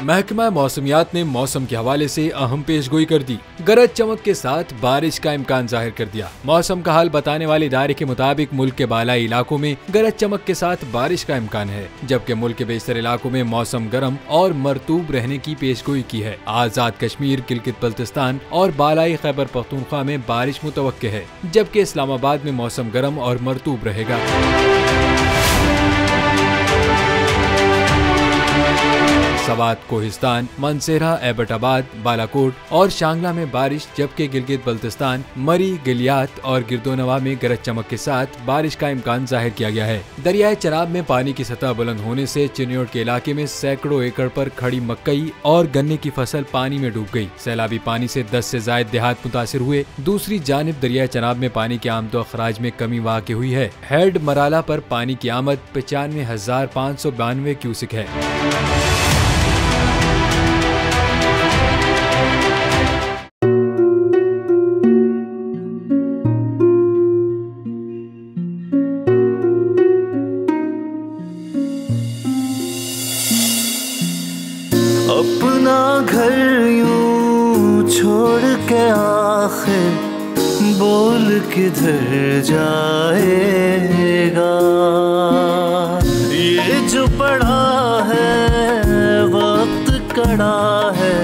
महकमा मौसमियात ने मौसम के हवाले से अहम पेशगोई कर दी। गरज चमक के साथ बारिश का इम्कान जाहिर कर दिया। मौसम का हाल बताने वाले इदारे के मुताबिक मुल्क के बालाई इलाकों में गरज चमक के साथ बारिश का इम्कान है, जबकि मुल्क के बेशतर इलाकों में मौसम गर्म और मरतूब रहने की पेशगोई की है। आजाद कश्मीर, गिलगित बल्तिस्तान और बालाई खैबर पख्तूनख्वा में बारिश मुतवक्के है, जबकि इस्लामाबाद में मौसम गर्म और मरतूब रहेगा। सवात, कोहिस्तान, मनसेरा, एबटाबाद, बालाकोट और शांगला में बारिश, जबकि गिलगित बल्तिस्तान, मरी, गिलियात और गिरदोनवा में गरज चमक के साथ बारिश का इम्कान जाहिर किया गया है। दरियाए चनाब में पानी की सतह बुलंद होने से चिन्योट के इलाके में सैकड़ों एकड़ पर खड़ी मकई और गन्ने की फसल पानी में डूब गई। सैलाबी पानी से 10 से ज्यादा देहात मुतासिर हुए। दूसरी जानिब दरियाए चनाब में पानी के आमद व खराज में कमी वाक़ हुई है। हेड मराला पर पानी की आमद 95,592 क्यूसिक है। अपना घर यूं छोड़ के आखिर बोल किधर जाएगा। ये जो पड़ा है वक्त कड़ा है,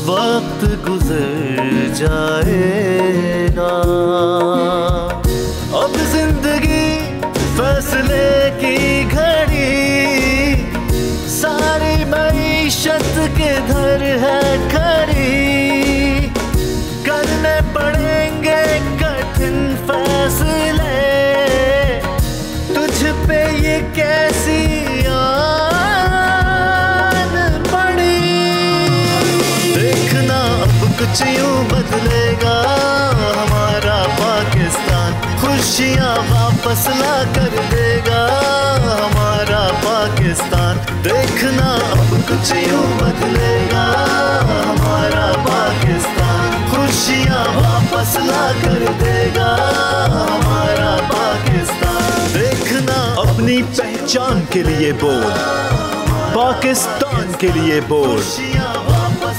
वक्त गुजर जाएगा। अब जिंदगी फैसले की घड़ी, सारी मईशत के घर है खड़ी। करने पड़ेंगे कठिन फैसले, तुझ पे ये कैसी आन पड़ी। देखना अब कुछ यूं बदलेगा हमारा पाकिस्तान, खुशियाँ वापस ला कर देगा हमारा पाकिस्तान। देखना अब कुछ यूं बदलेगा हमारा पाकिस्तान, खुशियाँ वापस ला कर देगा हमारा पाकिस्तान। देखना अपनी पहचान के लिए बोल, पाकिस्तान के लिए बोल,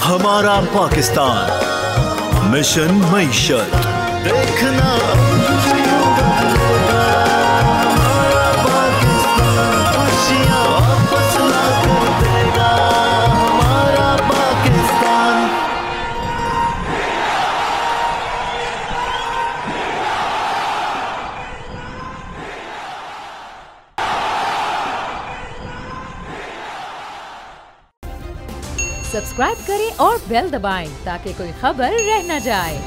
हमारा पाकिस्तान, मिशन मईशत। देखना अब कुछ यूं बदलेगा हमारा पाकिस्तान, खुशियाँ वापस ला कर देगा हमारा पाकिस्तान। सब्सक्राइब करें और बेल दबाएं ताकि कोई खबर रह न जाए।